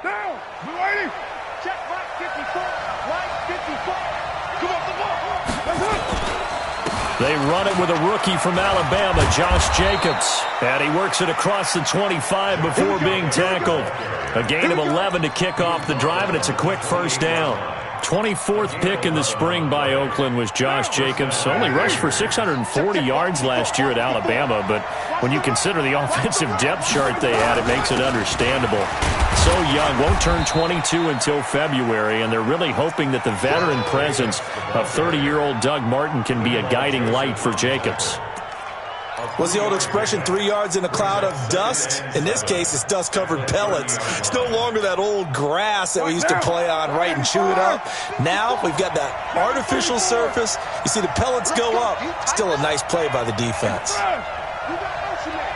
Down. Blue 80. Check right 54. Right 54. Come on, the ball. They run it with a rookie from Alabama, Josh Jacobs. And he works it across the 25 before being tackled. A gain of 11 to kick off the drive, and it's a quick first down. 24th pick in the spring by Oakland was Josh Jacobs. Only rushed for 640 yards last year at Alabama, but when you consider the offensive depth chart they had, it makes it understandable. So young, won't turn 22 until February, and they're really hoping that the veteran presence of 30-year-old Doug Martin can be a guiding light for Jacobs. What's the old expression, 3 yards in a cloud of dust? In this case, it's dust-covered pellets. It's no longer that old grass that we used to play on, right, and chew it up. Now we've got that artificial surface. You see the pellets go up. Still a nice play by the defense. You got motion there.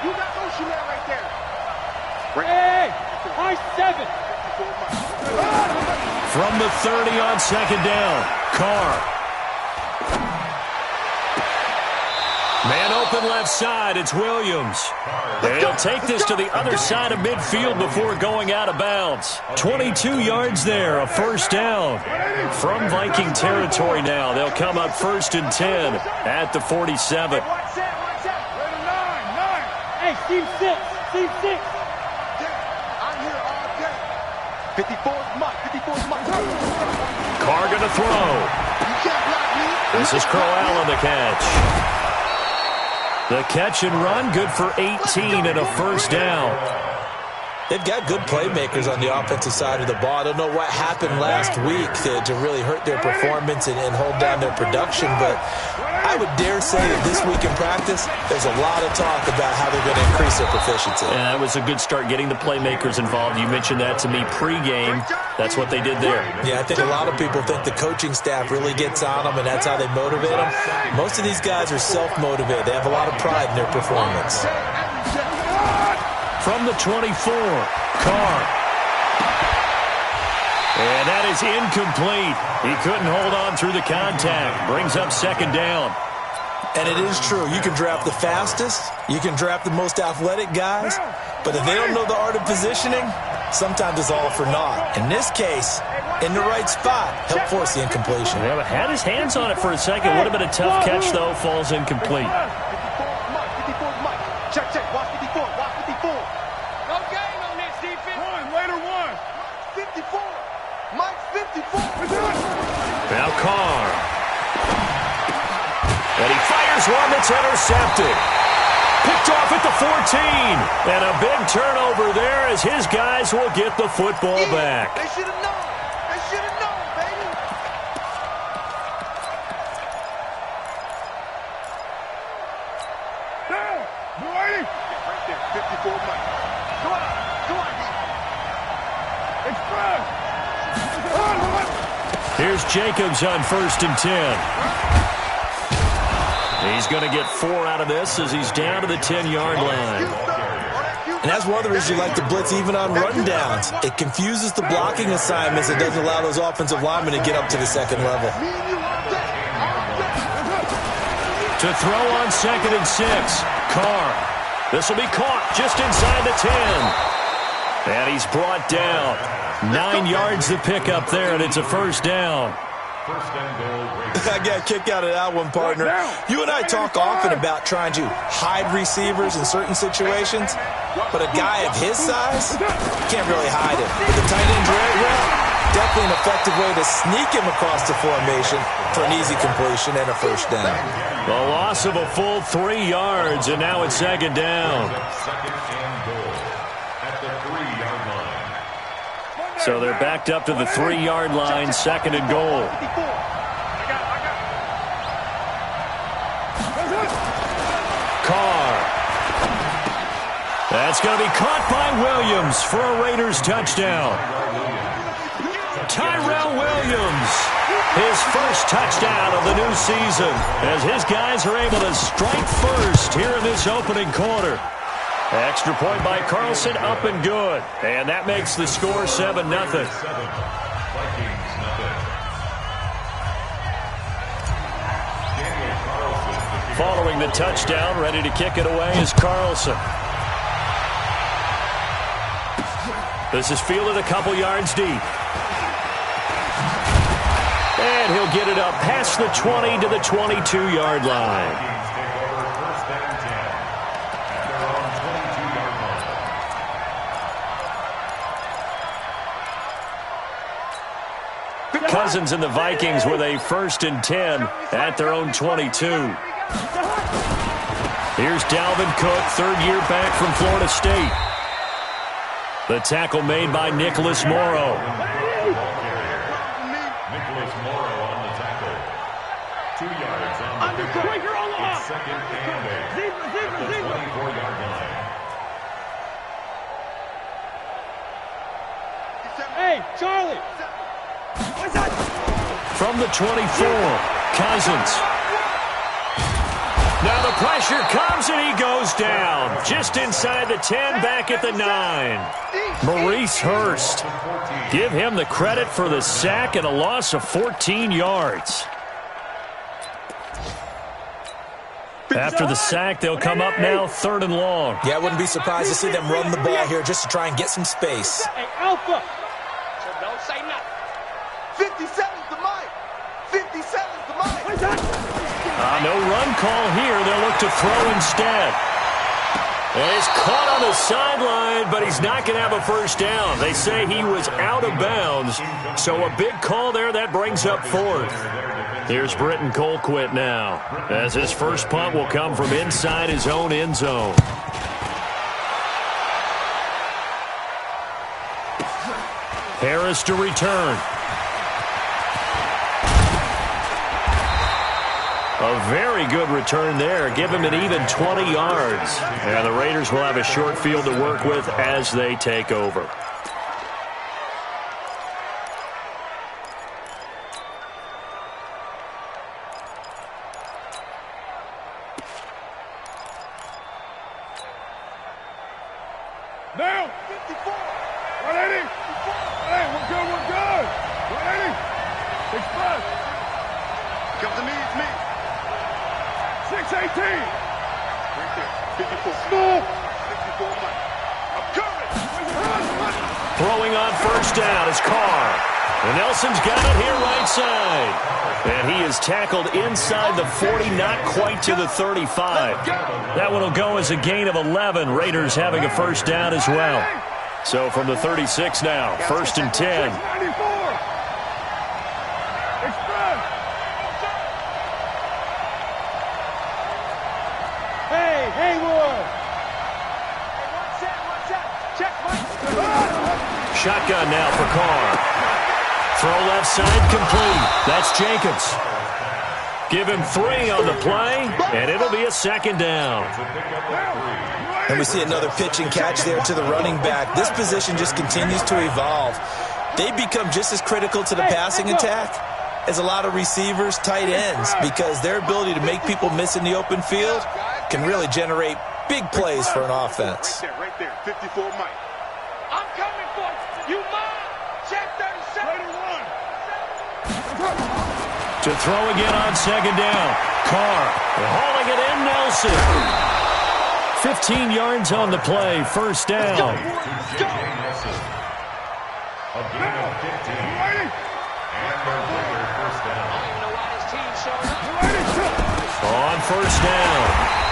You got motion there right there. Hey, I-7. From the 30 on second down, Carr. Man open left side, it's Williams. And he'll take this to the other side of midfield before going out of bounds. 22 yards there, a first down. From Viking territory now, they'll come up 1st and 10 at the 47. Hey, team 6, team 6. I'm here all day. 54's Mike, 54's Mike. Carr gonna throw. You can't block me. This is Crowell on the catch. The catch and run, good for 18 and a first down. They've got good playmakers on the offensive side of the ball. I don't know what happened last week to really hurt their performance and hold down their production, but I would dare say that this week in practice, there's a lot of talk about how they're going to increase their proficiency. And that was a good start, getting the playmakers involved. You mentioned that to me pregame. That's what they did there. Yeah, I think a lot of people think the coaching staff really gets on them, and that's how they motivate them. Most of these guys are self-motivated. They have a lot of pride in their performance. From the 24, Carr. And that is incomplete. He couldn't hold on through the contact. Brings up second down. And it is true. You can draft the fastest. You can draft the most athletic guys. But if they don't know the art of positioning, sometimes it's all for naught. In this case, in the right spot, help force the incompletion. Yeah, but had his hands on it for a second. Would have been a tough catch, though. Falls incomplete. 54's Mike. Check, check. Watch 54. Watch 54. No game on this defense. Later one. 54. Mike 54. Now Carr. And he fires one that's intercepted. Picked off at the 14. And a big turnover there as his guys will get the football back. They should have known. They should have known, baby. Down. Blue 80. Right there. 54 Mike. Go on. Go on. Express. Here's Jacobs on 1st and 10. He's going to get 4 out of this as he's down to the 10-yard line. And that's one of the reasons you like to blitz even on rundowns. It confuses the blocking assignments. It doesn't allow those offensive linemen to get up to the second level. To throw on 2nd and 6. Carr. This will be caught just inside the 10. And he's brought down. 9 yards to pick up there, and it's a first down. I got a kick out of that one, partner. You and I talk often about trying to hide receivers in certain situations, but a guy of his size can't really hide him. With the tight end drag route, definitely an effective way to sneak him across the formation for an easy completion and a first down. The loss of a full 3 yards, and now it's second down. So they're backed up to the 3-yard line, 2nd and goal. Carr. That's going to be caught by Williams for a Raiders touchdown. Tyrell Williams, his first touchdown of the new season, as his guys are able to strike first here in this opening quarter. Extra point by Carlson, up and good. And that makes the score 7-0. Following the touchdown, ready to kick it away is Carlson. This is fielded a couple yards deep. And he'll get it up past the 20 to the 22-yard line. Cousins and the Vikings with a 1st and 10 at their own 22. Here's Dalvin Cook, 3rd year back from Florida State. The tackle made by Nicholas Morrow. Nicholas Morrow on the tackle. 2 yards on the pickup. It's 2nd and 8 at the 24-yard line. Hey, Charlie! From the 24, Cousins. Now the pressure comes and he goes down. Just inside the 10, back at the 9. Maurice Hurst. Give him the credit for the sack and a loss of 14 yards. After the sack, they'll come up now 3rd and long. Yeah, I wouldn't be surprised to see them run the ball here just to try and get some space. Hey, Alpha! So don't say nothing. 57's the mic. 57's the mic. No run call here. They'll look to throw instead. And he's caught on the sideline, but he's not going to have a 1st down. They say he was out of bounds. So a big call there. That brings up 4th. Here's Britton Colquitt now, as his first punt will come from inside his own end zone. Harris to return. A very good return there. Give him an even 20 yards. And the Raiders will have a short field to work with as they take over. Now, 54. 180. Hey, we're good. 180. Express. Come to me, it's me. 618. Right there. 54. Small. 54, Mike. I'm coming. Throwing on 1st down is Carr. And Nelson's got it here right side. And he is tackled inside the 40, not quite to the 35. That one will go as a gain of 11. Raiders having a 1st down as well. So from the 36 now, 1st and 10. Hey, Haywood! Check, Mike. Shotgun now for Carr. Throw left side complete. That's Jacobs. Give him 3 on the play, and it'll be a 2nd down. And we see another pitch and catch there to the running back. This position just continues to evolve. They become just as critical to the passing attack as a lot of receivers, tight ends, because their ability to make people miss in the open field can really generate big plays for an offense. Right there. 54, Mike. I'm coming for you. You mine. Check 37. To throw again on 2nd down. Carr hauling it in. Nelson. 15 yards on the play. 1st down. Let's go. A gain of 15. And their 1st down. I don't even know why this team showed up. On 1st down,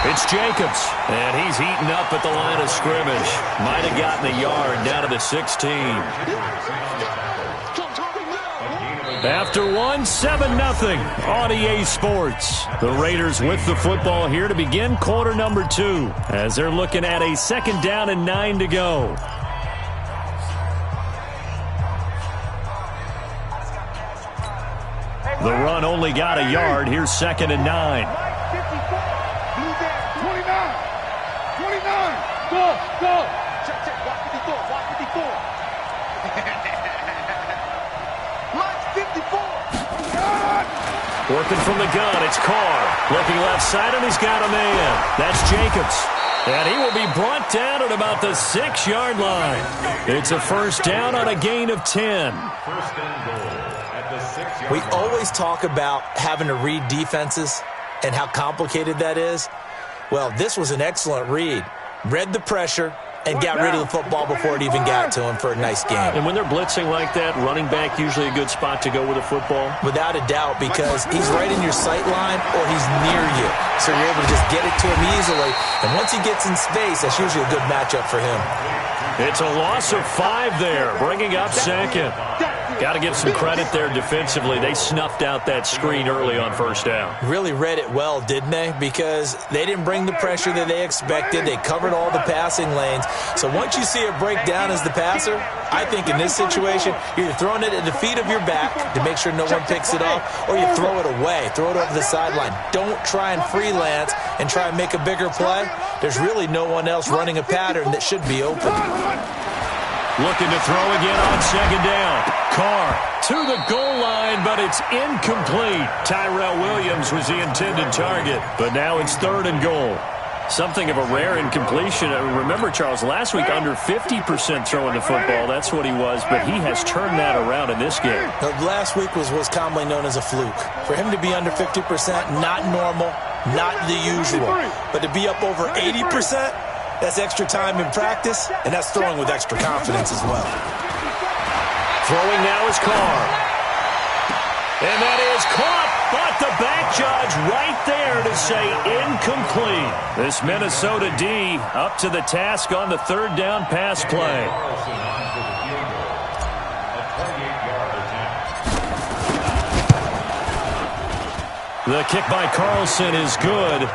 it's Jacobs. And he's heating up at the line of scrimmage. Might have gotten a yard down to the 16. After 7-0 on EA Sports. The Raiders with the football here to begin quarter number 2 as they're looking at a 2nd down and 9 to go. The run only got a yard. Here's 2nd and 9. 29. 29. Go! Check. Watch 54. Watch 54. Working from the gun, it's Carr. Looking left side, and he's got a man. That's Jacobs. And he will be brought down at about the 6-yard line. It's a 1st down on a gain of 10. First and goal at the 6-yard We line. always talk about having to read defenses and how complicated that is. Well, this was an excellent read. Read the pressure and got rid of the football before it even got to him for a nice game. And when they're blitzing like that, running back usually a good spot to go with a football? Without a doubt, because he's right in your sight line or he's near you. So you're able to just get it to him easily. And once he gets in space, that's usually a good matchup for him. It's a loss of 5 there, bringing up second. Got to give some credit there defensively. They snuffed out that screen early on first down. Really read it well, didn't they? Because they didn't bring the pressure that they expected. They covered all the passing lanes. So once you see it break down as the passer, I think in this situation, you're throwing it at the feet of your back to make sure no one picks it off, or you throw it away, throw it over the sideline. Don't try and freelance and try and make a bigger play. There's really no one else running a pattern that should be open. Looking to throw again on second down. Carr to the goal line, but it's incomplete. Tyrell Williams was the intended target, but now it's 3rd and goal. Something of a rare incompletion. Remember, Charles, last week under 50% throwing the football. That's what he was, but he has turned that around in this game. Last week was what's commonly known as a fluke. For him to be under 50%, not normal, not the usual. But to be up over 80%, that's extra time in practice, and that's throwing with extra confidence as well. Throwing now is Carr. And that is caught, but the back judge right there to say incomplete. This Minnesota D up to the task on the 3rd down pass play. The kick by Carlson is good.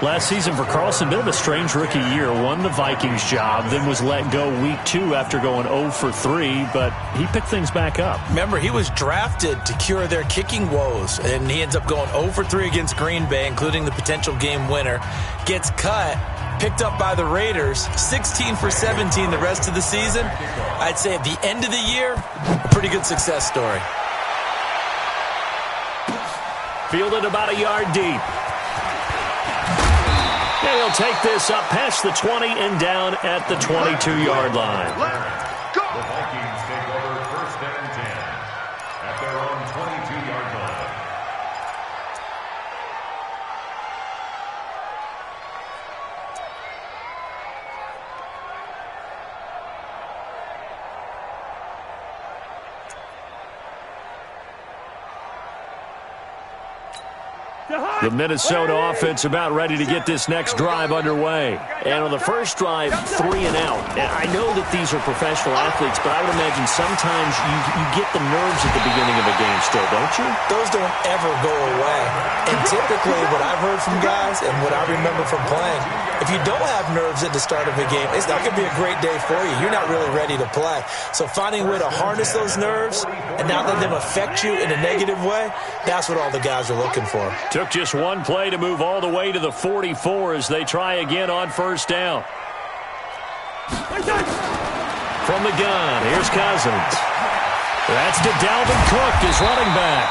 Last season for Carlson, bit of a strange rookie year. Won the Vikings job, then was let go week 2 after going 0 for 3, but he picked things back up. Remember, he was drafted to cure their kicking woes, and he ends up going 0 for 3 against Green Bay, including the potential game winner. Gets cut, picked up by the Raiders, 16 for 17 the rest of the season. I'd say at the end of the year, a pretty good success story. Fielded about a yard deep. And he'll take this up past the 20 and down at the 22-yard line. Let's go. The Vikings take over 1st and 10 at their own 22-yard line. The Minnesota offense about ready to get this next drive underway. And on the first drive, 3 and out. And I know that these are professional athletes, but I would imagine sometimes you get the nerves at the beginning of a game still, don't you? Those don't ever go away. And typically what I've heard from guys and what I remember from playing, if you don't have nerves at the start of a game, it's not going to be a great day for you. You're not really ready to play. So finding a way to harness those nerves and not let them affect you in a negative way, that's what all the guys are looking for. Took just one play to move all the way to the 44 as they try again on first down. From the gun, here's Cousins. That's to Dalvin Cook, his running back.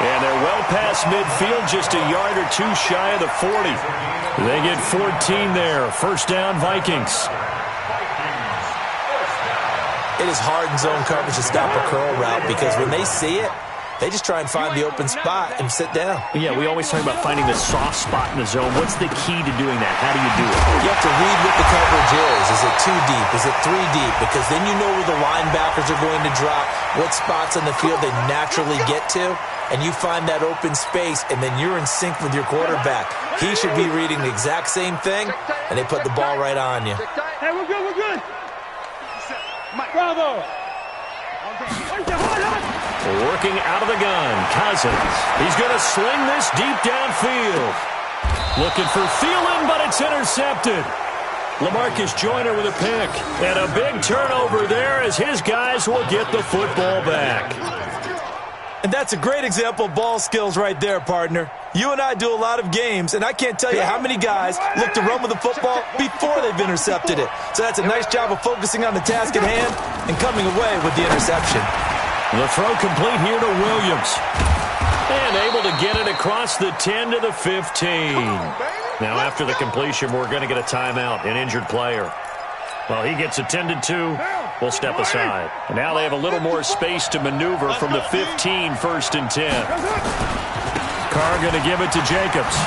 And they're well past midfield, just a yard or 2 shy of the 40. They get 14 there. First down, Vikings. It is hard in zone coverage to stop a curl route because when they see it, they just try and find the open spot and sit down. Yeah, we always talk about finding the soft spot in the zone. What's the key to doing that? How do you do it? You have to read what the coverage is. Is it 2 deep? Is it 3 deep? Because then you know where the linebackers are going to drop, what spots on the field they naturally get to, and you find that open space, and then you're in sync with your quarterback. He should be reading the exact same thing, and they put the ball right on you. Hey, we're good, we're good. Bravo. Working out of the gun, Cousins. He's going to sling this deep downfield. Looking for Thielen, but it's intercepted. LaMarcus Joyner with a pick. And a big turnover there as his guys will get the football back. And that's a great example of ball skills right there, partner. You and I do a lot of games, and I can't tell you how many guys look to run with the football before they've intercepted it. So that's a nice job of focusing on the task at hand and coming away with the interception. The throw complete here to Williams. And able to get it across the 10 to the 15. Now after the completion, we're going to get a timeout, an injured player. Well, he gets attended to. We'll step aside. And now they have a little more space to maneuver from the 15, 1st and 10. Carr going to give it to Jacobs.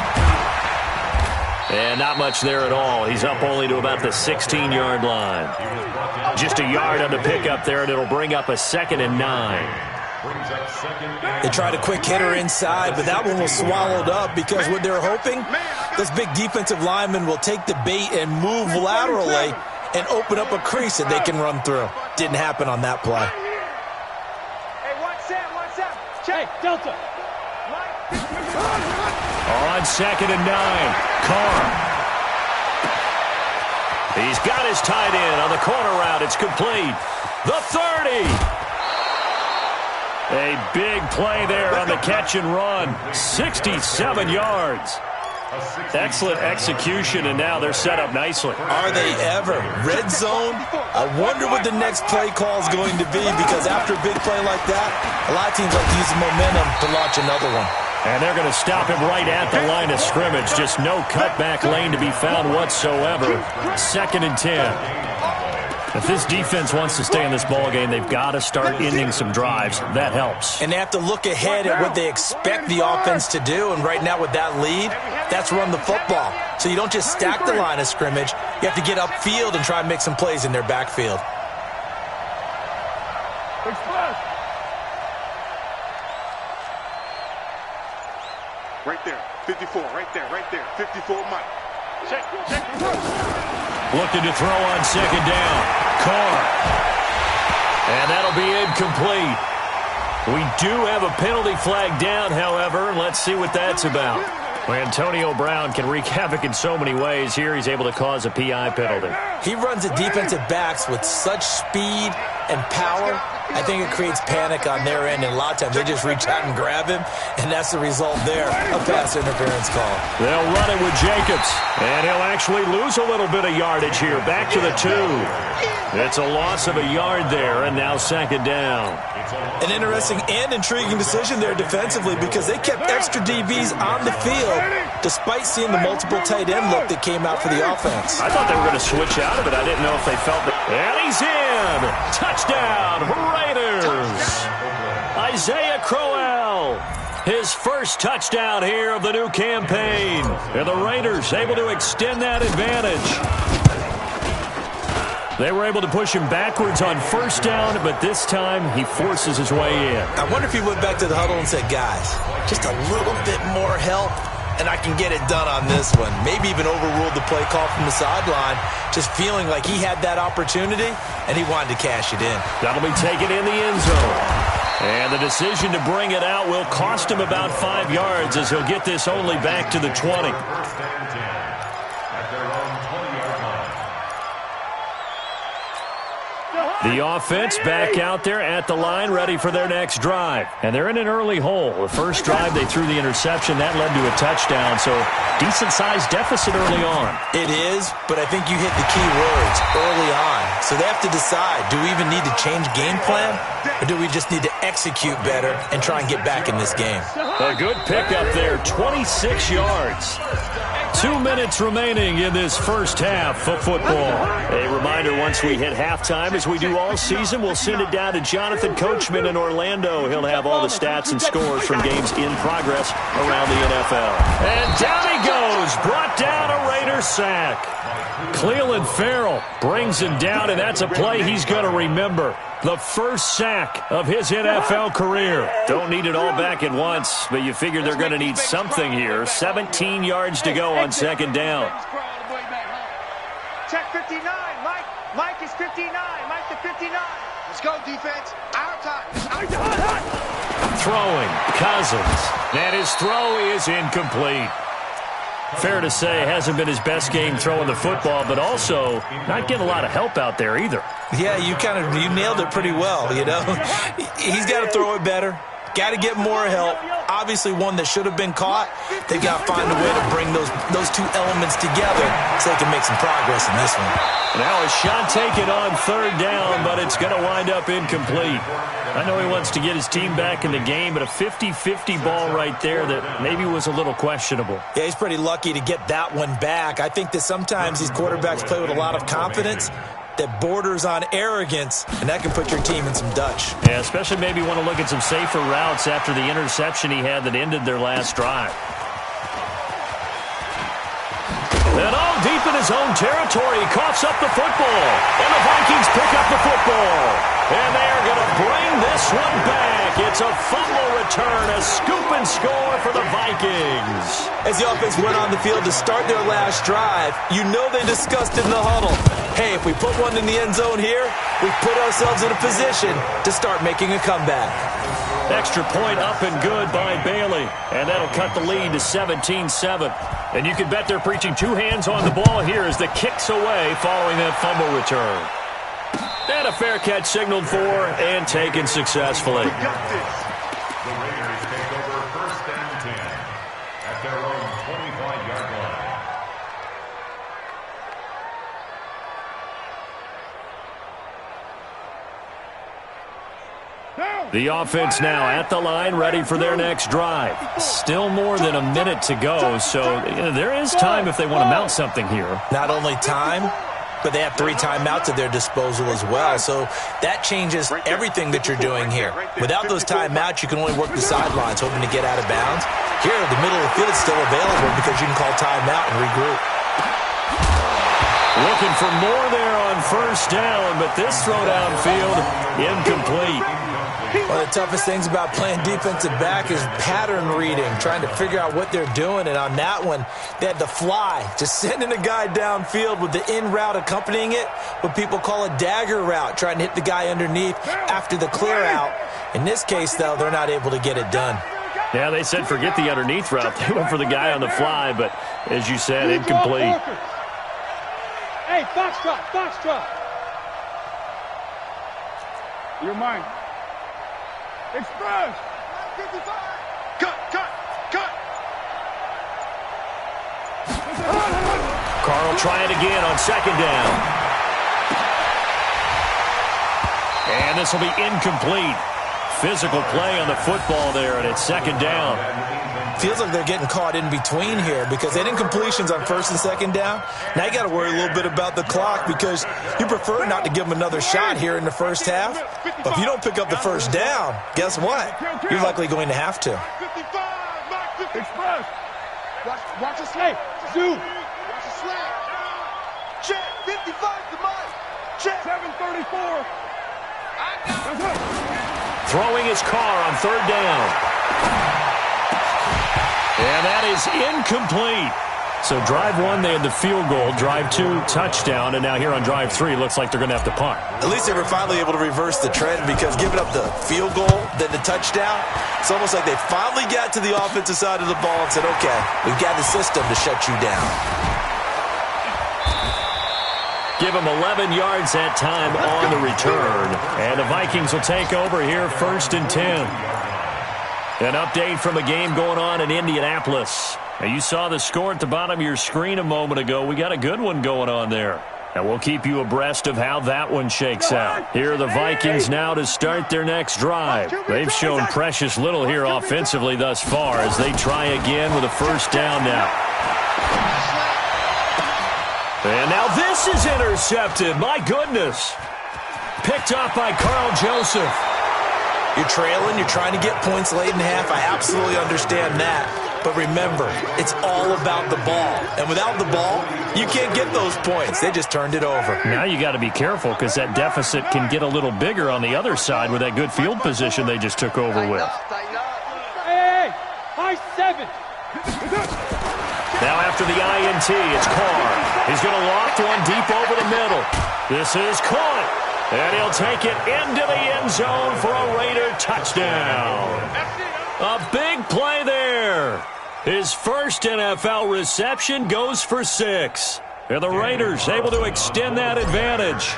And not much there at all. He's up only to about the 16-yard line. Just a yard on the pickup there, and it'll bring up a 2nd and 9. They tried a quick hitter inside, but that one was swallowed up because what they're hoping, this big defensive lineman will take the bait and move laterally and open up a crease that they can run through. Didn't happen on that play. Hey, watch Sam. Check. Hey, Delta. On 2nd and 9, Carr. He's got his tight end on the corner route. It's complete. The 30. A big play there on the catch and run. 67 yards. Excellent execution, and now they're set up nicely. Are they ever? Red zone? I wonder what the next play call is going to be, because after a big play like that, a lot of teams like to use the momentum to launch another one. And they're going to stop him right at the line of scrimmage. Just no cutback lane to be found whatsoever. 2nd and 10. If this defense wants to stay in this ballgame, they've got to start ending some drives. That helps. And they have to look ahead at what they expect the offense to do. And right now with that lead, that's run the football. So you don't just stack the line of scrimmage. You have to get upfield and try and make some plays in their backfield. Right there. 54. Right there. 54, Mike. Check. Looking to throw on 2nd down. Carr. And that'll be incomplete. We do have a penalty flag down, however. Let's see what that's about. Well, Antonio Brown can wreak havoc in so many ways. Here he's able to cause a PI penalty. He runs the defensive backs with such speed and power. I think it creates panic on their end, and a lot of times they just reach out and grab him, and that's the result there, a pass interference call. They'll run it with Jacobs, and he'll actually lose a little bit of yardage here. Back to the 2. It's a loss of a yard there, and now 2nd down. An interesting and intriguing decision there defensively, because they kept extra DBs on the field despite seeing the multiple tight end look that came out for the offense. I thought they were going to switch out of it. I didn't know if they felt it. And he's in! Touchdown, Raiders! Isaiah Crowell, his first touchdown here of the new campaign. And the Raiders able to extend that advantage. They were able to push him backwards on 1st down, but this time he forces his way in. I wonder if he went back to the huddle and said, guys, just a little bit more help, and I can get it done on this one. Maybe even overruled the play call from the sideline, just feeling like he had that opportunity, and he wanted to cash it in. That'll be taken in the end zone. And the decision to bring it out will cost him about 5 yards, as he'll get this only back to the 20. The offense back out there at the line, ready for their next drive. And they're in an early hole. The first drive, they threw the interception. That led to a touchdown, so decent-sized deficit early on. It is, but I think you hit the key words early on. So they have to decide, do we even need to change game plan, or do we just need to execute better and try and get back in this game? A good pickup there, 26 yards. 2 minutes remaining in this first half of football. A reminder, once we hit halftime, as we do all season, we'll send it down to Jonathan Coachman in Orlando. He'll have all the stats and scores from games in progress around the NFL. And down he goes, brought down a Raider sack. Cleveland Farrell brings him down, and that's a play he's going to remember. The first sack of his NFL career. Don't need it all back at once, but you figure they're going to need something here. 17 yards to go on 2nd down. Check 59. Mike is 59. Mike to 59. Let's go, defense. Our time. Throwing, Cousins. And his throw is incomplete. Fair to say, hasn't been his best game throwing the football, but also not getting a lot of help out there either. Yeah, you nailed it pretty well, you know. He's got to throw it better. Got to get more help. Obviously one that should have been caught. They've got to find a way to bring those two elements together so they can make some progress in this one. Now a shot taken on 3rd down, but it's going to wind up incomplete. I know he wants to get his team back in the game, but a 50-50 ball right there that maybe was a little questionable. Yeah, he's pretty lucky to get that one back. I think that sometimes these quarterbacks play with a lot of confidence that borders on arrogance, and that can put your team in some Dutch. Yeah, especially maybe want to look at some safer routes after the interception he had that ended their last drive. his own territory. He coughs up the football. And the Vikings pick up the football. And they are going to bring this one back. It's a fumble return, a scoop and score for the Vikings. As the offense went on the field to start their last drive, you know they discussed in the huddle, hey, if we put one in the end zone here, we put ourselves in a position to start making a comeback. Extra point up and good by Bailey. And that'll cut the lead to 17-7. And you can bet they're preaching two hands on the ball here as the kick's away following that fumble return. And a fair catch signaled for and taken successfully. The Raiders take over first and 10 at their own 25-yard line. The offense now at the line, ready for their next drive. Still more than a minute to go, so there is time if they want to mount something here. Not only time, but they have 3 timeouts at their disposal as well, so that changes everything that you're doing here. Without those timeouts, you can only work the sidelines, hoping to get out of bounds. Here, the middle of the field is still available because you can call timeout and regroup. Looking for more there on first down, but this throw downfield, incomplete. One of the toughest things about playing defensive back is pattern reading, trying to figure out what they're doing. And on that one, they had to fly, just sending a guy downfield with the in route accompanying it, what people call a dagger route, trying to hit the guy underneath after the clear out. In this case, though, they're not able to get it done. Yeah, they said forget the underneath route. They went for the guy on the fly, but as you said, incomplete. Hey, foxtrot, foxtrot. You're mine. Express. Cut, cut, cut. Carl trying again on second down. And this will be incomplete. Physical play on the football there, and it's second down. Feels like they're getting caught in between here because they had incompletions on first and second down. Now you got to worry a little bit about the clock because you prefer not to give them another shot here in the first half. But if you don't pick up the first down, guess what? You're likely going to have to. 55, Express. Watch a slant. Zoom. Watch a slant. Check. 55 to Mike. Check. 734. Throwing his car on third down. And that is incomplete. So drive 1, they had the field goal. Drive 2, touchdown. And now here on drive 3, looks like they're going to have to punt. At least they were finally able to reverse the trend because giving up the field goal, then the touchdown, it's almost like they finally got to the offensive side of the ball and said, okay, we've got the system to shut you down. Give them 11 yards that time on the return. And the Vikings will take over here first and 10. An update from a game going on in Indianapolis. Now, you saw the score at the bottom of your screen a moment ago. We got a good one going on there. And we'll keep you abreast of how that one shakes out. Here are the Vikings now to start their next drive. They've shown precious little here offensively thus far as they try again with a first down now. And now this is intercepted. My goodness. Picked off by Carl Joseph. You're trailing, you're trying to get points late in half. I absolutely understand that. But remember, it's all about the ball. And without the ball, you can't get those points. They just turned it over. Now you got to be careful because that deficit can get a little bigger on the other side with that good field position they just took over with. Hey, high 7. Now after the INT, it's Carr. He's going to loft one deep over the middle. This is caught. And he'll take it into the end zone for a Raider touchdown. A big play there. His first NFL reception goes for 6. And the Raiders able to extend that advantage.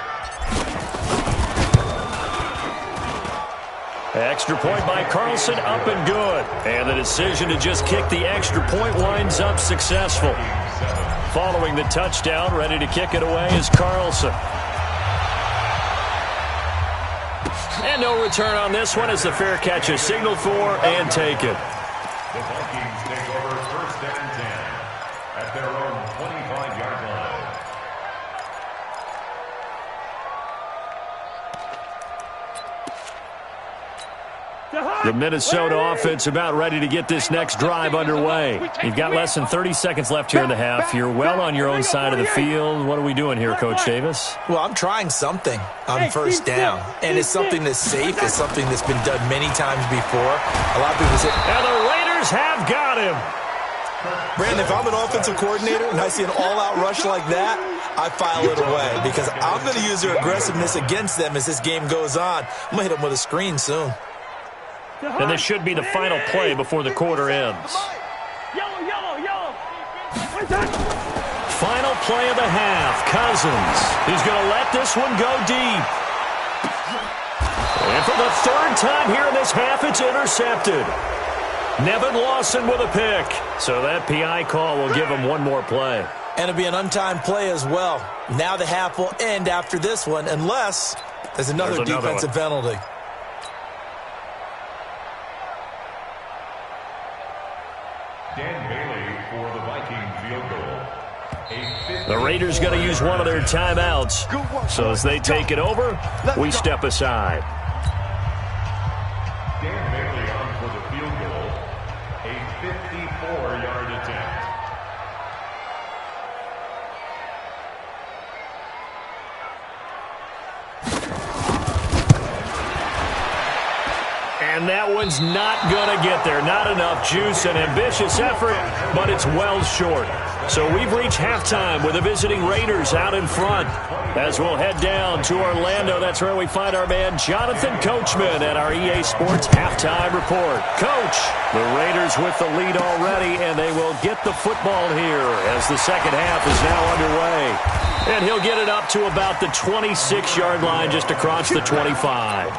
Extra point by Carlson, up and good. And the decision to just kick the extra point winds up successful. Following the touchdown, ready to kick it away is Carlson. And no return on this one as the fair catch is signaled for and taken. The Vikings take over first and 10 at their own 25-yard line. The Minnesota offense about ready to get this next drive underway. You've got less than 30 seconds left here in the half. You're well on your own side of the field. What are we doing here, Coach Davis? Well, I'm trying something on first down, and it's something that's safe. It's something that's been done many times before. A lot of people say, and the Raiders have got him. Brandon, if I'm an offensive coordinator and I see an all-out rush like that, I file it away because I'm going to use their aggressiveness against them as this game goes on. I'm going to hit them with a screen soon. And this should be the final play before the quarter ends. Yellow. Final play of the half. Cousins. He's going to let this one go deep. And for the third time here in this half, it's intercepted. Nevin Lawson with a pick. So that PI call will give him one more play. And it'll be an untimed play as well. Now the half will end after this one unless there's another defensive penalty. Dan Bailey for the Viking field goal. The Raiders going to use one of their timeouts. So as they take it over, we step aside. Dan Bailey on for the field goal. A 54-yard attempt. And that one's not going to get there. Not enough juice, an ambitious effort, but it's well short. So we've reached halftime with the visiting Raiders out in front. As we'll head down to Orlando, that's where we find our man Jonathan Coachman at our EA Sports Halftime Report. Coach, the Raiders with the lead already, and they will get the football here as the second half is now underway. And he'll get it up to about the 26-yard line just across the 25.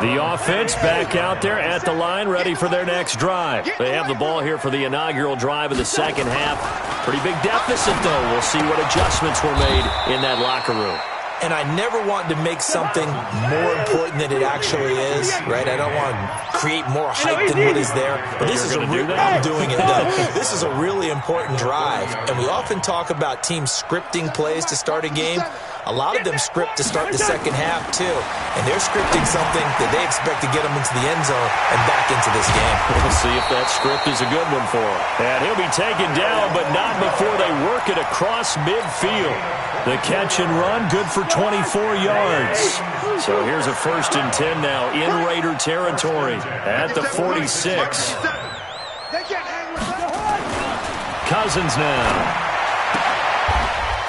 The offense back out there at the line, ready for their next drive. They have the ball here for the inaugural drive of the second half. Pretty big deficit, though. We'll see what adjustments were made in that locker room. And I never want to make something more important than it actually is, right? I don't want to create more hype than what is there. But this is I'm doing it, though. This is a really important drive. And we often talk about teams scripting plays to start a game. A lot of them script to start the second half, too. And they're scripting something that they expect to get them into the end zone and back into this game. We'll see if that script is a good one for him. And he'll be taken down, but not before they work it across midfield. The catch and run, good for 24 yards. So here's a 1st and 10 now in Raider territory at the 46. Cousins now.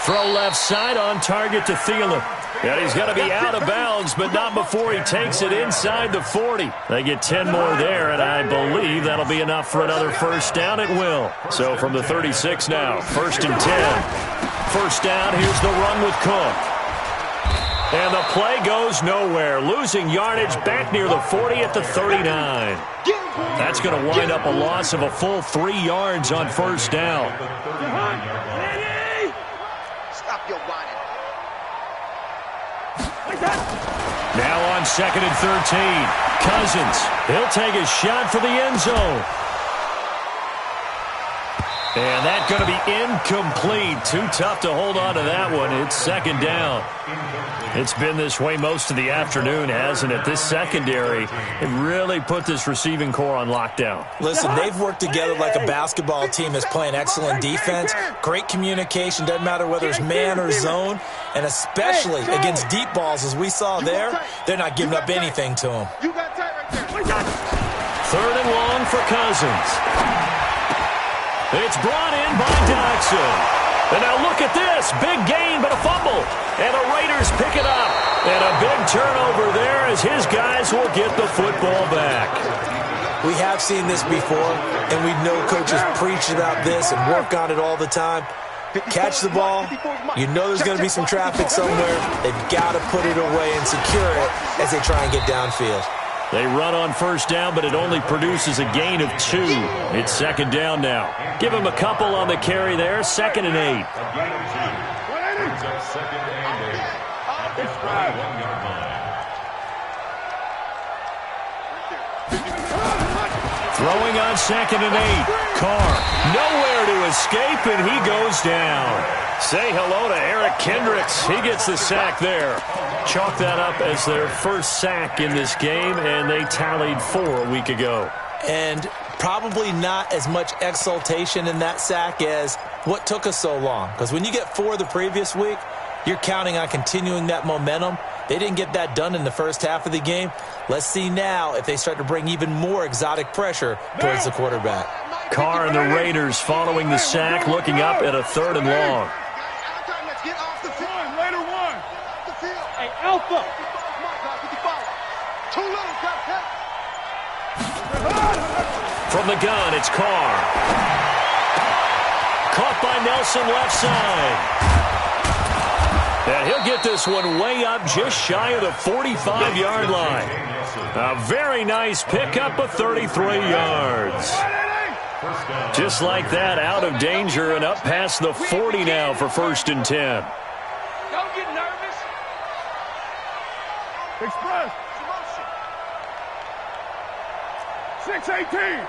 Throw left side on target to Thielen. And he's going to be out of bounds, but not before he takes it inside the 40. They get 10 more there, and I believe that'll be enough for another first down. It will. So from the 36 now, 1st and 10. First down, here's the run with Cook. And the play goes nowhere. Losing yardage back near the 40 at the 39. That's going to wind up a loss of a full 3 yards on first down. Now on 2nd and 13. Cousins, he'll take a shot for the end zone. And that's going to be incomplete. Too tough to hold on to that one. It's 2nd down. It's been this way most of the afternoon, hasn't it? This secondary, it really put this receiving core on lockdown. Listen, they've worked together like a basketball team that's playing excellent defense. Great communication. Doesn't matter whether it's man or zone. And especially against deep balls, as we saw there, they're not giving up anything to them. 3rd and long for Cousins. It's brought in by Dodson. And now look at this. Big gain, but a fumble. And the Raiders pick it up. And a big turnover there as his guys will get the football back. We have seen this before, and we know coaches preach about this and work on it all the time. Catch the ball. You know there's going to be some traffic somewhere. They've got to put it away and secure it as they try and get downfield. They run on first down, but it only produces a gain of 2. It's 2nd down now. Give him a couple on the carry there. 2nd and 8. Throwing on 2nd and 8. Carr nowhere to his escape, and he goes down. Say hello to Eric Kendricks. He gets the sack there. Chalk that up as their first sack in this game, and they tallied 4 a week ago. And probably not as much exultation in that sack as what took us so long. Because when you get 4 the previous week, you're counting on continuing that momentum. They didn't get that done in the first half of the game. Let's see now if they start to bring even more exotic pressure towards the quarterback. Carr and the Raiders following the sack, looking up at a 3rd and long. Hey, Alpha. From the gun, it's Carr. Caught by Nelson left side. And he'll get this one way up just shy of the 45-yard line. A very nice pickup of 33 yards. Just like that, out of danger and up past the 40 now for 1st and 10. Don't get nervous. Express. 6-18.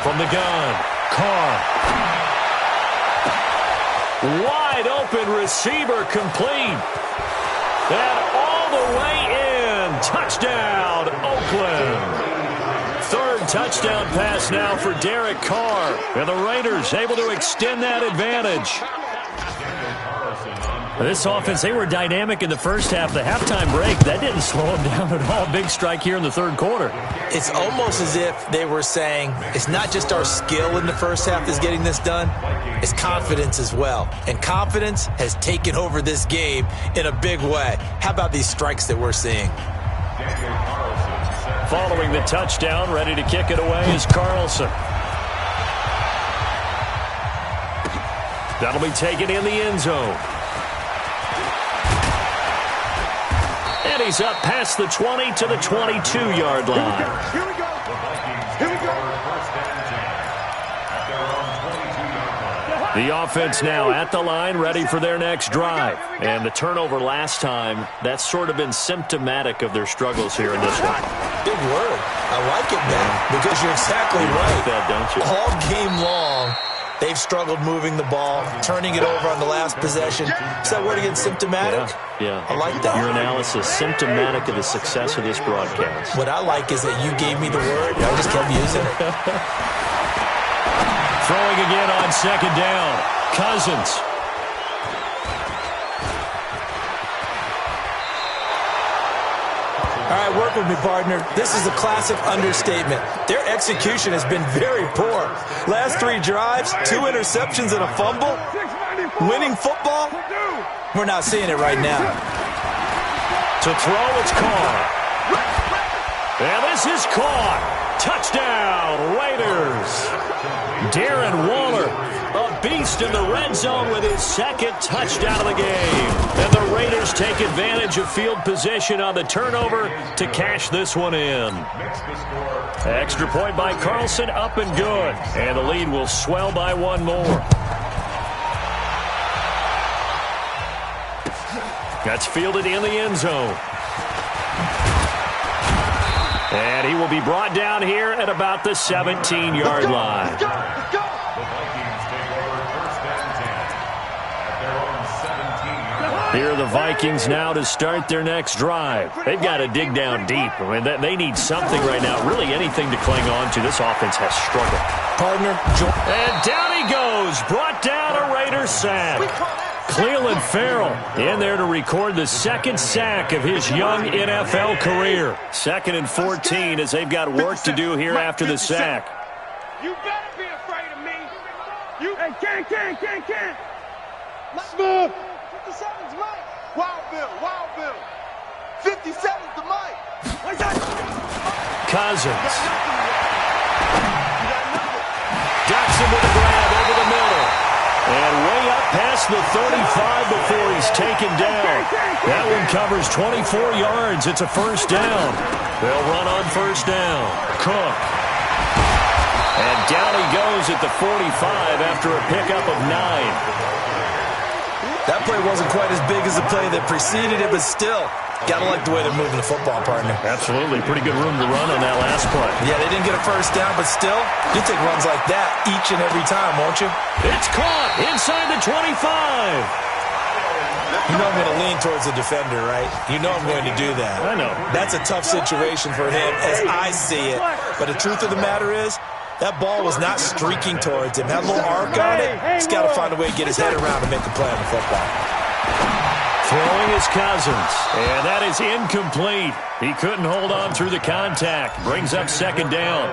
From the gun, Carr. Wide open receiver complete. And all the way in. Touchdown, Oakland. 3rd touchdown pass now for Derek Carr. And the Raiders able to extend that advantage. This offense, they were dynamic in the first half. The halftime break, that didn't slow them down at all. Big strike here in the 3rd quarter. It's almost as if they were saying, it's not just our skill in the first half that's getting this done, it's confidence as well. And confidence has taken over this game in a big way. How about these strikes that we're seeing? Following the touchdown, ready to kick it away is Carlson. That'll be taken in the end zone. And he's up past the 20 to the 22-yard line. Here we go. Here we go. The offense now at the line, ready for their next drive. And the turnover last time, that's sort of been symptomatic of their struggles here in this one. Big word. I like it, Ben, because you're exactly right. Like that, don't you? All game long, they've struggled moving the ball, turning it over on the last possession. Is that word again, symptomatic? Yeah. I like that. Your analysis, symptomatic of the success of this broadcast. What I like is that you gave me the word, and I just kept using it. Throwing again on 2nd down. Cousins. All right, work with me, partner. This is a classic understatement. Their execution has been very poor. Last 3 drives, 2 interceptions and a fumble. Winning football? We're not seeing it right now. To throw, it's Carr. And this is caught. Touchdown, Raiders. Darren Waller, a beast in the red zone with his 2nd touchdown of the game. And the Raiders take advantage of field position on the turnover to cash this one in. Extra point by Carlson, up and good. And the lead will swell by 1 more. That's fielded in the end zone. And he will be brought down here at about the 17-yard line. Let's go. Let's go. Here are the Vikings now to start their next drive. They've got to dig down deep. I mean, they need something right now, really anything to cling on to. This offense has struggled. Partner, and down he goes. Brought down a Raiders sack. Cleveland Farrell in there to record the 2nd sack of his young NFL career. 2nd and 14 as they've got work to do here after the sack. You better be afraid of me. You Can't. Smooth. 57's Mike. Wild Bill. 57's the Mike. Cousins. Jackson with the grab over the middle. And way up past the 35 before he's taken down. That one covers 24 yards. It's a 1st down. They'll run on 1st down. Cook. And down he goes at the 45 after a pickup of 9. That play wasn't quite as big as the play that preceded it, but still, gotta like the way they're moving the football, partner. Absolutely. Pretty good room to run on that last play. Yeah, they didn't get a first down, but still, you'll take runs like that each and every time, won't you? It's caught inside the 25. You know I'm going to lean towards the defender, right? You know I'm going to do that. I know. That's a tough situation for him as I see it. But the truth of the matter is, that ball was not streaking towards him. Had a little arc on it. He's got to find a way to get his head around and make a play on the football. Throwing his Cousins, and that is incomplete. He couldn't hold on through the contact. Brings up second down.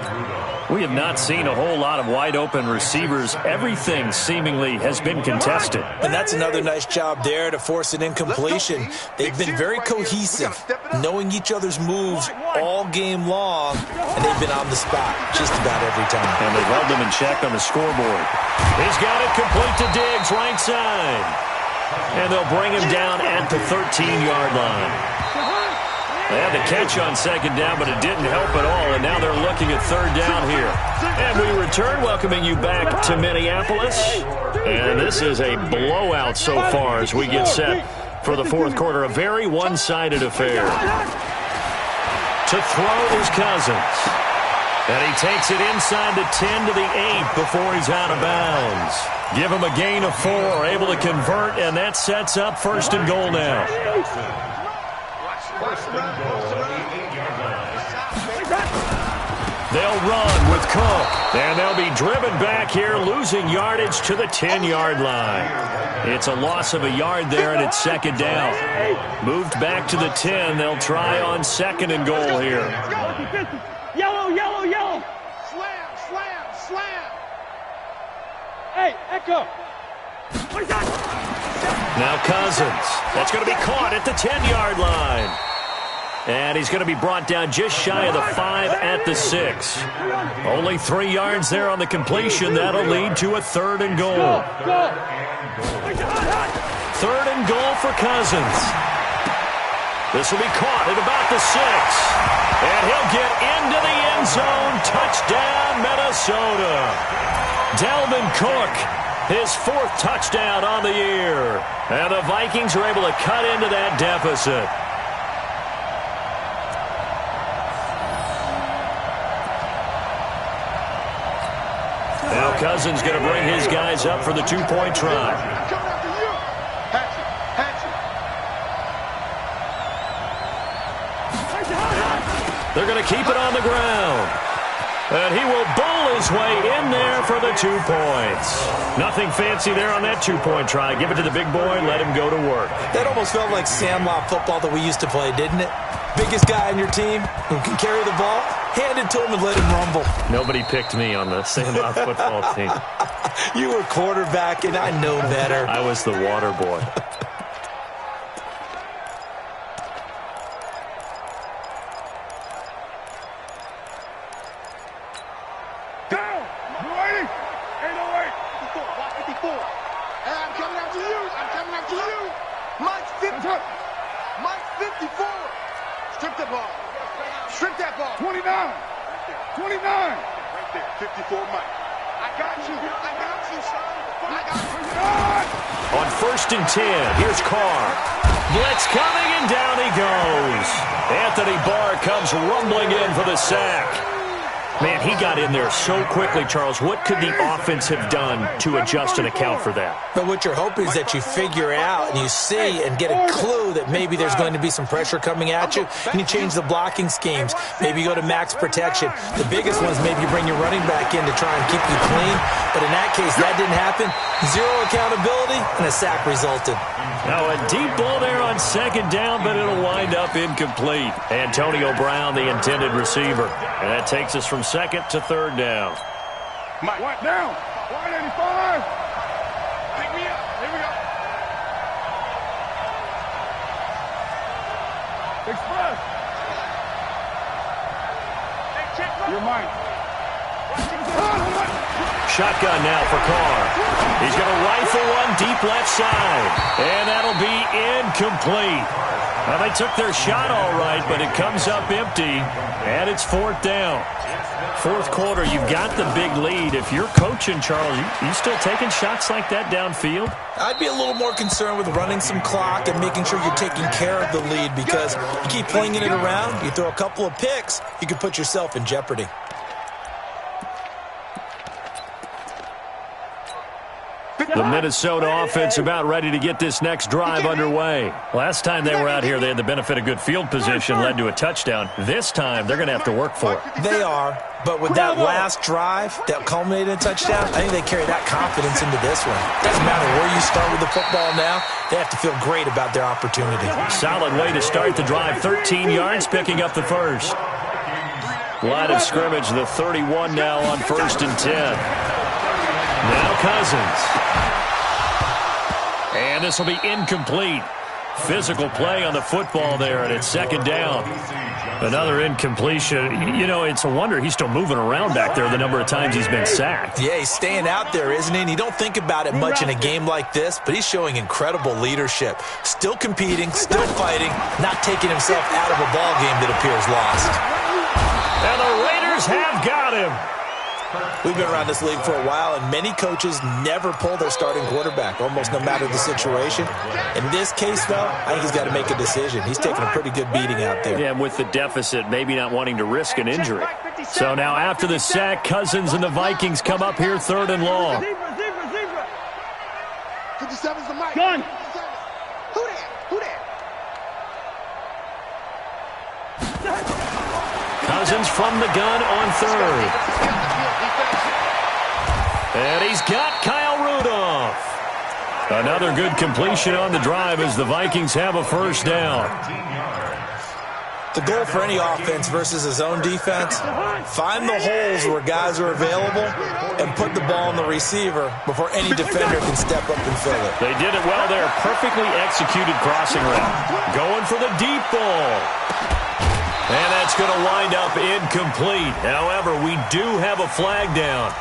We have not seen a whole lot of wide-open receivers. Everything seemingly has been contested. And that's another nice job there to force an incompletion. They've been very cohesive, knowing each other's moves all game long, and they've been on the spot just about every time. And they've held them in check on the scoreboard. He's got it complete to Diggs, right side. And they'll bring him down at the 13-yard line. They had the catch on second down, but it didn't help at all, and now they're looking at third down here. And we return, welcoming you back to Minneapolis. And this is a blowout so far as we get set for the fourth quarter. A very one-sided affair. To throw is Cousins. And he takes it inside the 10 to the 8 before he's out of bounds. Give him a gain of 4, able to convert, and that sets up first and goal now. They'll run with Cook, and they'll be driven back here, losing yardage to the 10-yard line. It's a loss of a yard there, and it's second down. Moved back to the 10. They'll try on second and goal here. Yellow, yellow, yellow. Slam, slam, slam. Hey, Echo. Now Cousins. That's going to be caught at the 10-yard line. And he's going to be brought down just shy of the 5 at the 6. Only 3 yards there on the completion. That'll lead to a third and goal. Third and goal for Cousins. This will be caught at about the 6. And he'll get into the end zone. Touchdown, Minnesota. Dalvin Cook, his 4th touchdown on the year. And the Vikings are able to cut into that deficit. Now Cousins going to bring his guys up for the 2-point try. They're going to keep it on the ground. And he will bowl his way in there for the 2 points. Nothing fancy there on that 2-point try. Give it to the big boy, let him go to work. That almost felt like sandlot football that we used to play, didn't it? Biggest guy on your team who can carry the ball, hand it to him and let him rumble. Nobody picked me on the sandlot football team. You were quarterback, and I know better. I was the water boy. Strip that ball. 29. 29. Right there. 54 Mike. I got you. I got you, son. I got you. On 1st and 10, here's Carr. Blitz coming, and down he goes. Anthony Barr comes rumbling in for the sack. Man, he got in there so quickly, Charles. What could the offense have done to adjust and account for that? But what you're hoping is that you figure out and you see and get a clue that maybe there's going to be some pressure coming at you, and you change the blocking schemes. Maybe you go to max protection. The biggest one is maybe you bring your running back in to try and keep you clean. But in that case, that didn't happen. 0 accountability, and a sack resulted. Now a deep ball there on second down, but it'll wind up incomplete. Antonio Brown, the intended receiver. And that takes us from second to third down. Mike, what down? 185. Pick me up. Here we go. Express. You're mine. Shotgun now for Carr. He's going to rifle one deep left side. And that'll be incomplete. Well, they took their shot all right, but it comes up empty, and it's 4th down. Fourth quarter, you've got the big lead. If you're coaching, Charles, you still taking shots like that downfield? I'd be a little more concerned with running some clock and making sure you're taking care of the lead, because you keep flinging it around, you throw a couple of picks, you could put yourself in jeopardy. The Minnesota offense about ready to get this next drive underway. Last time they were out here, they had the benefit of good field position, led to a touchdown. This time, they're going to have to work for it. They are, but with that last drive that culminated in a touchdown, I think they carry that confidence into this one. Doesn't matter where you start with the football now, they have to feel great about their opportunity. Solid way to start the drive. 13 yards, picking up the first. Line of scrimmage, the 31 now on 1st and 10. Now Cousins. And this will be incomplete. Physical play on the football there, and it's 2nd down. Another incompletion. You know, it's a wonder he's still moving around back there the number of times he's been sacked. Yeah, he's staying out there, isn't he? And you don't think about it much in a game like this, but he's showing incredible leadership. Still competing, still fighting, not taking himself out of a ball game that appears lost. And the Raiders have got him. We've been around this league for a while, and many coaches never pull their starting quarterback, almost no matter the situation. In this case, though, I think he's got to make a decision. He's taking a pretty good beating out there. Yeah, and with the deficit, maybe not wanting to risk an injury. So now after the sack, Cousins and the Vikings come up here 3rd and long. 57's the mic. Gun. Who that? Cousins from the gun on 3rd. And he's got Kyle Rudolph. Another good completion on the drive as the Vikings have a 1st down. The goal for any offense versus his own defense, find the holes where guys are available and put the ball on the receiver before any defender can step up and fill it. They did it well there. Perfectly executed crossing route. Going for the deep ball. And that's going to wind up incomplete. However, we do have a flag down.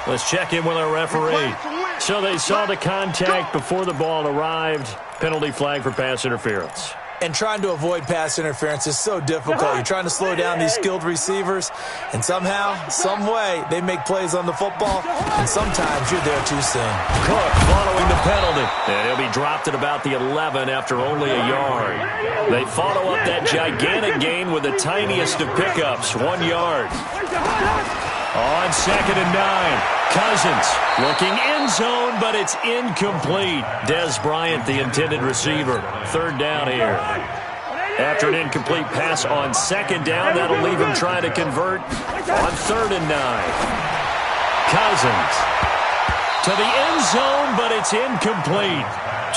Let's check in with our referee. So they saw the contact before the ball arrived. Penalty flag for pass interference. And trying to avoid pass interference is so difficult. You're trying to slow down these skilled receivers, and somehow, some way, they make plays on the football, and sometimes you're there too soon. Cook following the penalty. And he'll be dropped at about the 11 after only a yard. They follow up that gigantic gain with the tiniest of pickups, 1 yard. On 2nd and 9, Cousins looking end zone, but it's incomplete. Des Bryant, the intended receiver. 3rd down here. After an incomplete pass on 2nd down, that'll leave him trying to convert on 3rd and 9. Cousins to the end zone, but it's incomplete.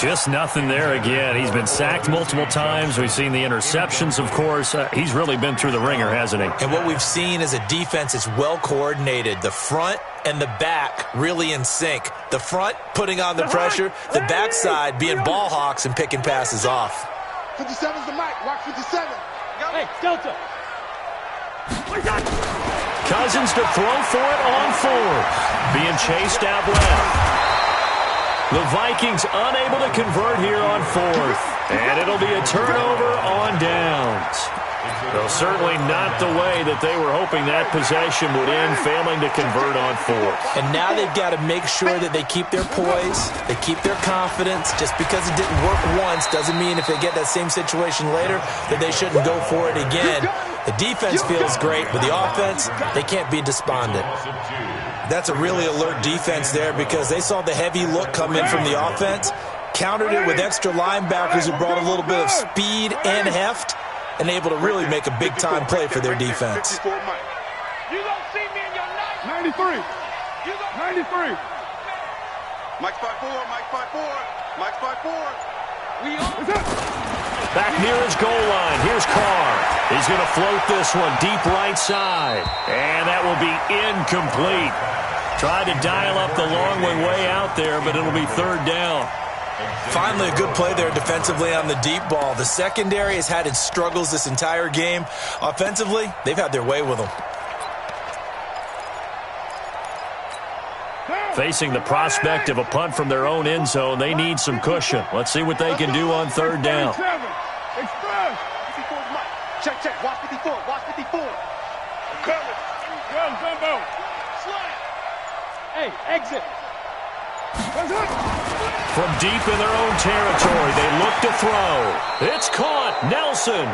Just nothing there again. He's been sacked multiple times. We've seen the interceptions, of course. He's really been through the ringer, hasn't he? And what we've seen is a defense that's well coordinated. The front and the back really in sync. The front putting on the pressure, the backside being ball hawks and picking passes off. 57's the mic. Watch 57. Hey, Delta. Cousins to throw for it on 4th. Being chased out left. The Vikings unable to convert here on 4th. And it'll be a turnover on downs. Well, certainly not the way that they were hoping that possession would end, failing to convert on 4th. And now they've got to make sure that they keep their poise, they keep their confidence. Just because it didn't work once doesn't mean if they get that same situation later that they shouldn't go for it again. The defense feels great, but the offense, they can't be despondent. That's a really alert defense there because they saw the heavy look come in from the offense, countered it with extra linebackers who brought a little bit of speed and heft, and able to really make a big-time play for their defense. You gonna see me in your night. 93. 93. Mike 5-4. Mike 5-4. Mike 5-4. We on. Back near his goal line. Here's Carr. He's going to float this one deep right side. And that will be incomplete. Tried to dial up the long way out there, but it'll be 3rd down. Finally, a good play there defensively on the deep ball. The secondary has had its struggles this entire game. Offensively, they've had their way with them. Facing the prospect of a punt from their own end zone, they need some cushion. Let's see what they can do on 3rd down. Express. 54 is Mike. Check, check. Watch 54. Watch 54. Coming. Run, Jumbo. Slam. Hey, exit. From deep in their own territory, they look to throw. It's caught. Nelson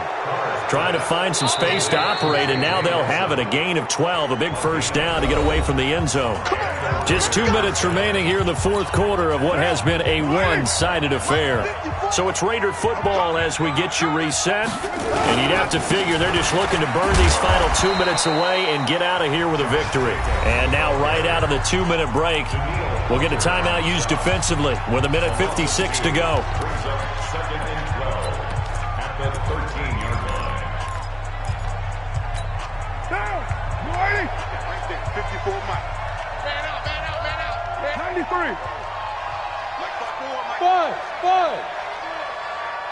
trying to find some space to operate, and now they'll have it. A gain of 12, a big first down to get away from the end zone. Just 2 minutes remaining here in the fourth quarter of what has been a one-sided affair. So it's Raider football as we get you reset. And you'd have to figure they're just looking to burn these final 2 minutes away and get out of here with a victory. And now right out of the 2-minute break, we'll get a timeout used defensively with 1:56 to go. Second and 12 at the 13-yard line. Down. You ready? Right there. 54 Mike. Man out, man out, man out. 93. Like 54 Mike. 5.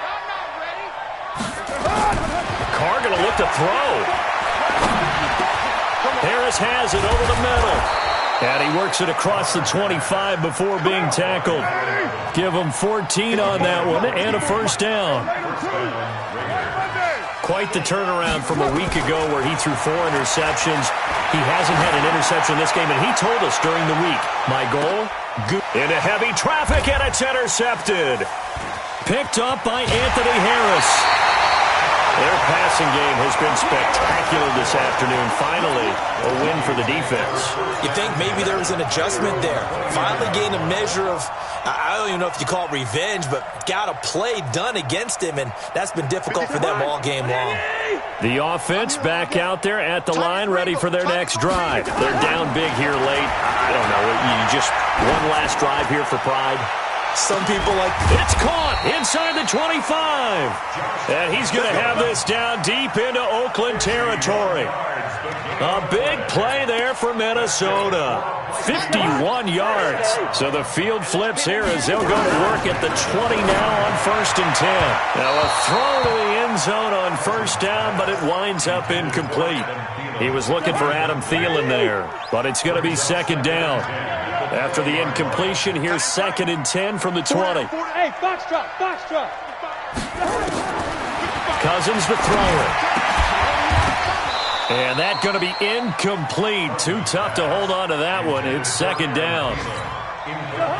I'm not ready. Carr going to look to throw. Harris has it over the middle. And he works it across the 25 before being tackled. Give him 14 on that one and a first down. Quite the turnaround from a week ago where he threw 4 interceptions. He hasn't had an interception this game, and he told us during the week, my goal, good. Into heavy traffic, and it's intercepted. Picked up by Anthony Harris. Their passing game has been spectacular this afternoon. Finally, a win for the defense. You think maybe there was an adjustment there. Finally gained a measure of, I don't even know if you call it revenge, but got a play done against him, and that's been difficult for them all game long. The offense back out there at the line, ready for their next drive. They're down big here late. I don't know. You just one last drive here for pride. Some people like... It's caught inside the 25. And he's going to have this down deep into Oakland territory. A big play there for Minnesota. 51 yards. So the field flips here as they'll go to work at the 20 now on 1st and 10. Now a throw to the end zone on first down, but it winds up incomplete. He was looking for Adam Thielen there, but it's going to be second down. After the incompletion, here's 2nd and 10 from the 20. Hey, Foxtrot. Cousins to throw it. And that's going to be incomplete. Too tough to hold on to that one. It's second down.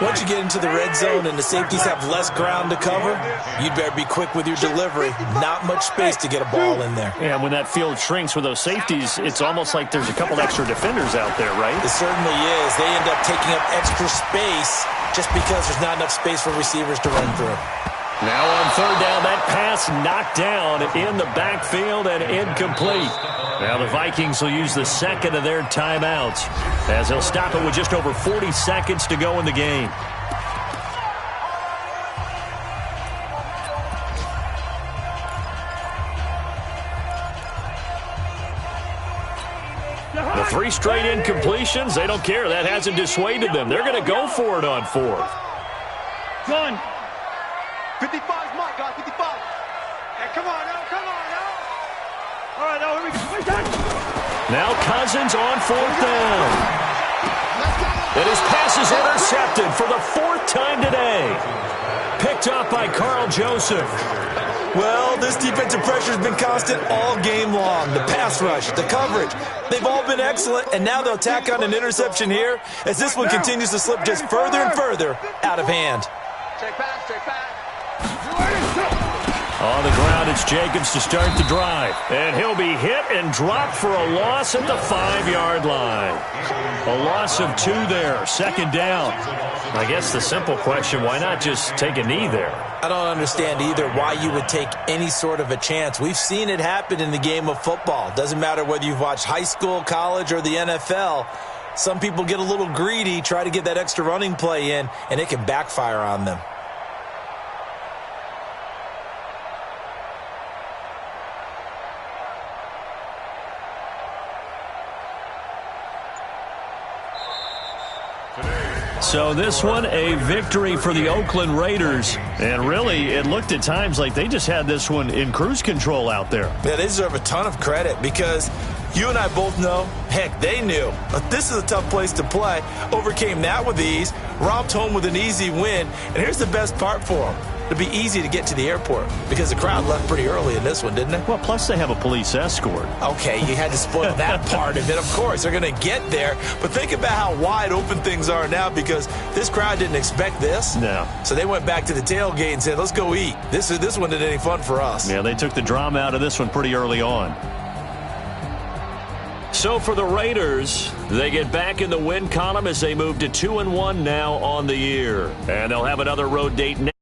Once you get into the red zone and the safeties have less ground to cover, you'd better be quick with your delivery. Not much space to get a ball in there. Yeah, when that field shrinks with those safeties, it's almost like there's a couple extra defenders out there, right? It certainly is. They end up taking up extra space just because there's not enough space for receivers to run through. Now on third down, that pass knocked down in the backfield and incomplete. Now the Vikings will use the second of their timeouts as they'll stop it with just over 40 seconds to go in the game. The 3 straight incompletions, they don't care. That hasn't dissuaded them. They're going to go for it on 4th. Done. 55 is Mike, guys. 55. Hey, come on now. All right, now here we go. Now Cousins on 4th down. And his pass is intercepted for the 4th time today. Picked up by Carl Joseph. Well, this defensive pressure has been constant all game long. The pass rush, the coverage, they've all been excellent, and now they'll tack on an interception here as this one continues to slip just further and further out of hand. Check pass. On the ground, it's Jacobs to start the drive. And he'll be hit and dropped for a loss at the 5-yard line. A loss of 2 there, second down. I guess the simple question, why not just take a knee there? I don't understand either why you would take any sort of a chance. We've seen it happen in the game of football. Doesn't matter whether you've watched high school, college, or the NFL. Some people get a little greedy, try to get that extra running play in, and it can backfire on them. So this one, a victory for the Oakland Raiders. And really, it looked at times like they just had this one in cruise control out there. Yeah, they deserve a ton of credit because you and I both know, heck, they knew. But this is a tough place to play. Overcame that with ease, romped home with an easy win. And here's the best part for them. it'll be easy to get to the airport because the crowd left pretty early in this one, didn't it? Well, plus they have a police escort. Okay, you had to spoil that part of it. Of course, they're going to get there. But think about how wide open things are now because this crowd didn't expect this. No. So they went back to the tailgate and said, let's go eat. This one isn't any fun for us. Yeah, they took the drama out of this one pretty early on. So for the Raiders, they get back in the win column as they move to 2-1 now on the year. And they'll have another road date next.